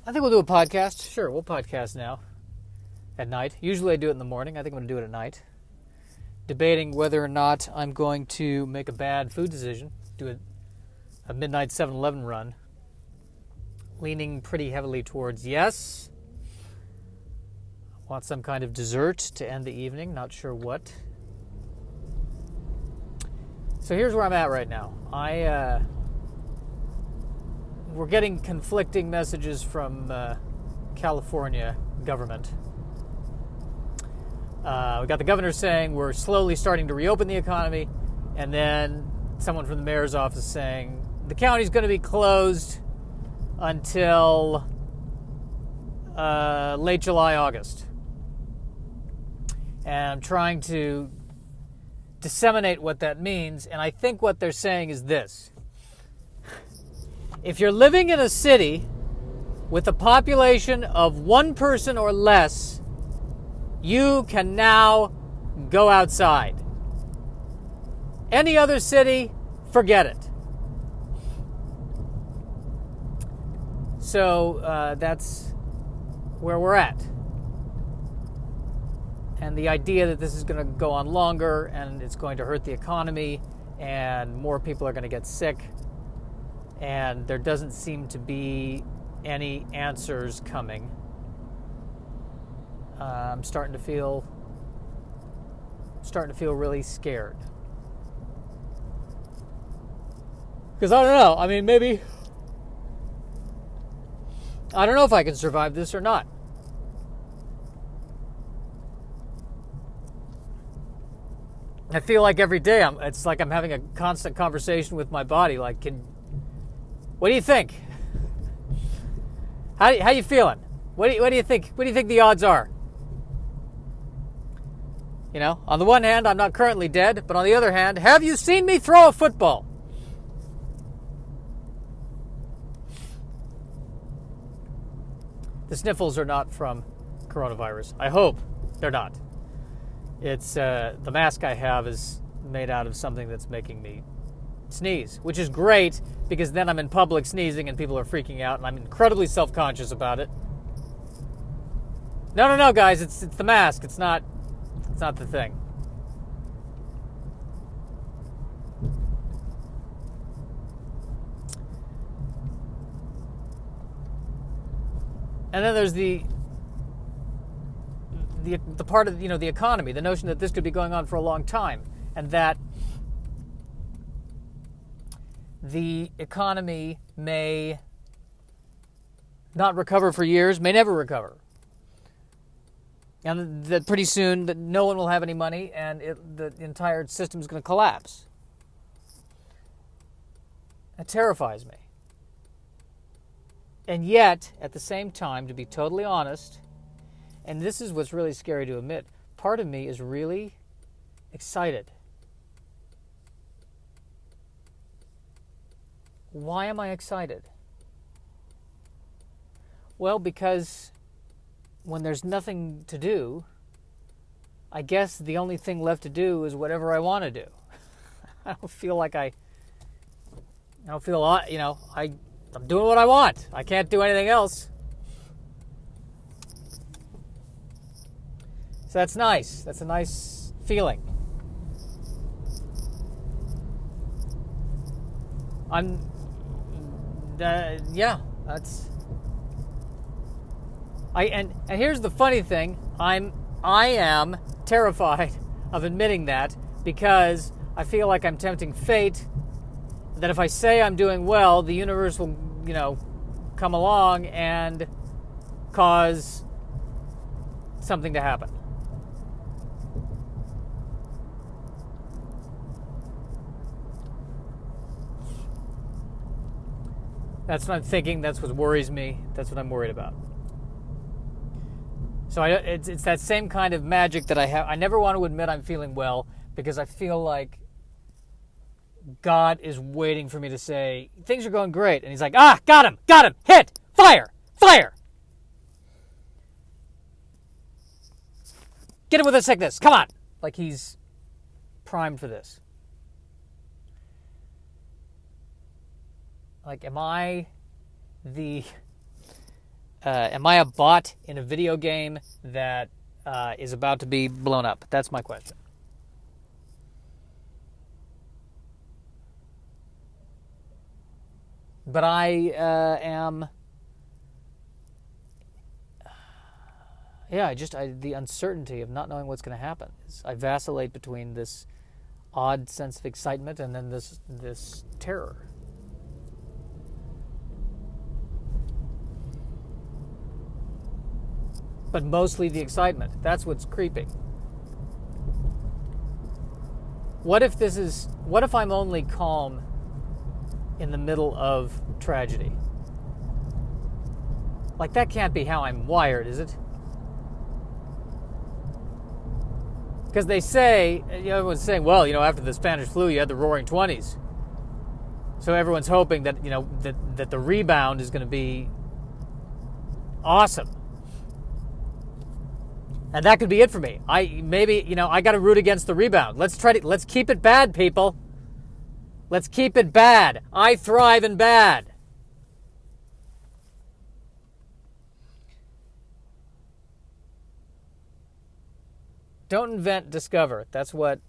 I think we'll do a podcast. Sure, we'll podcast now. At night. Usually I do it in the morning. I think I'm going to do it at night. Debating whether or not I'm going to make a bad food decision. Do a midnight 7-Eleven run. Leaning pretty heavily towards yes. Want some kind of dessert to end the evening. Not sure what. So here's where I'm at right now. We're getting conflicting messages from California government. We got the governor saying we're slowly starting to reopen the economy, and then someone from the mayor's office saying the county's going to be closed until late July, August. And I'm trying to disseminate what that means, and I think what they're saying is this. If you're living in a city with a population of one person or less, you can now go outside. Any other city, forget it. So that's where we're at. And the idea that this is going to go on longer and it's going to hurt the economy and more people are going to get sick and there doesn't seem to be any answers coming. I'm starting to feel really scared. Because I don't know. I mean, maybe I don't know if I can survive this or not. I feel like every day it's like I'm having a constant conversation with my body. Like, what do you think? How you feeling? What do you think? What do you think the odds are? You know, on the one hand, I'm not currently dead, but on the other hand, have you seen me throw a football? The sniffles are not from coronavirus. I hope they're not. It's the mask I have is made out of something that's making me sneeze, which is great because then I'm in public sneezing and people are freaking out and I'm incredibly self-conscious about it. No, guys, it's the mask. It's not the thing. And then there's the part of, the economy, the notion that this could be going on for a long time and that the economy may not recover for years, may never recover. And that pretty soon that no one will have any money and the entire system is going to collapse. That terrifies me. And yet, at the same time, to be totally honest, and this is what's really scary to admit, part of me is really excited. Why am I excited? Well, because when there's nothing to do, I guess the only thing left to do is whatever I want to do. I'm doing what I want. I can't do anything else. So that's nice. That's a nice feeling. And here's the funny thing. I am terrified of admitting that because I feel like I'm tempting fate. That if I say I'm doing well, the universe will, come along and cause something to happen. That's what I'm thinking. That's what worries me. That's what I'm worried about. So it's that same kind of magic that I have. I never want to admit I'm feeling well because I feel like God is waiting for me to say, things are going great. And he's like, got him, hit, fire. Get him with the sickness, come on. Like he's primed for this. Like, am I the am I a bot in a video game that is about to be blown up? That's my question. But I am... Yeah, the uncertainty of not knowing what's going to happen. I vacillate between this odd sense of excitement and then this terror. But mostly the excitement. That's what's creepy. What if I'm only calm in the middle of tragedy? Like, that can't be how I'm wired, is it? Because they say, everyone's saying, well, after the Spanish flu, you had the Roaring '20s. So everyone's hoping that, that the rebound is going to be awesome. And that could be it for me. I got to root against the rebound. Let's keep it bad, people. Let's keep it bad. I thrive in bad. Don't invent, discover. That's what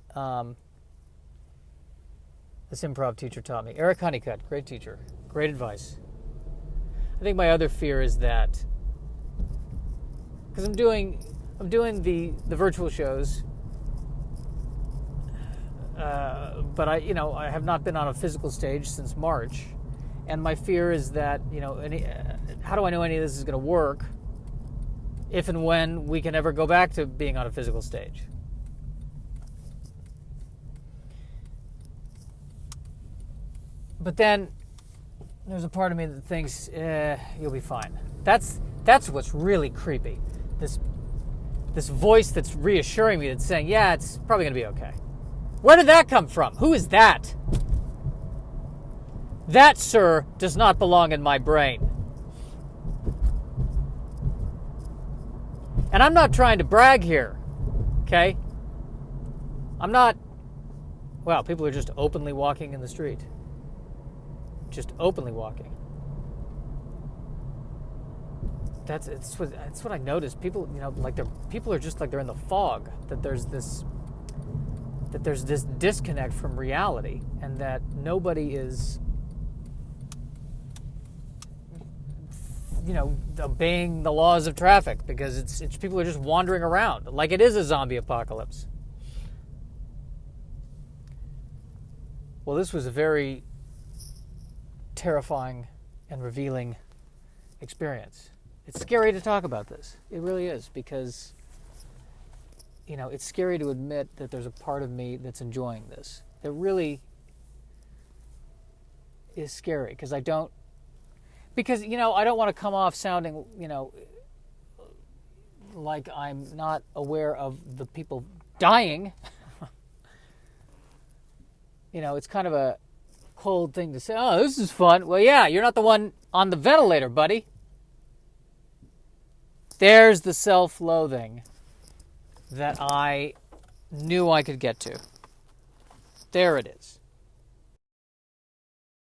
this improv teacher taught me. Eric Honeycutt, great teacher, great advice. I think my other fear is that, because I'm doing the virtual shows, but I have not been on a physical stage since March, and my fear is that how do I know any of this is going to work if and when we can ever go back to being on a physical stage? But then there's a part of me that thinks you'll be fine. That's what's really creepy. This voice that's reassuring me, that's saying, yeah, it's probably going to be okay. Where did that come from? Who is that? That, sir, does not belong in my brain. And I'm not trying to brag here, okay? People are just openly walking in the street. Just openly walking. That's what I noticed. People, people are just like they're in the fog. That there's this disconnect from reality, and that nobody is, obeying the laws of traffic, because it's people are just wandering around like it is a zombie apocalypse. Well, this was a very terrifying and revealing experience. It's scary to talk about this. It really is, because it's scary to admit that there's a part of me that's enjoying this. It really is scary, because I don't want to come off sounding, like I'm not aware of the people dying. It's kind of a cold thing to say, oh, this is fun. Well, yeah, you're not the one on the ventilator, buddy. There's the self-loathing that I knew I could get to. There it is.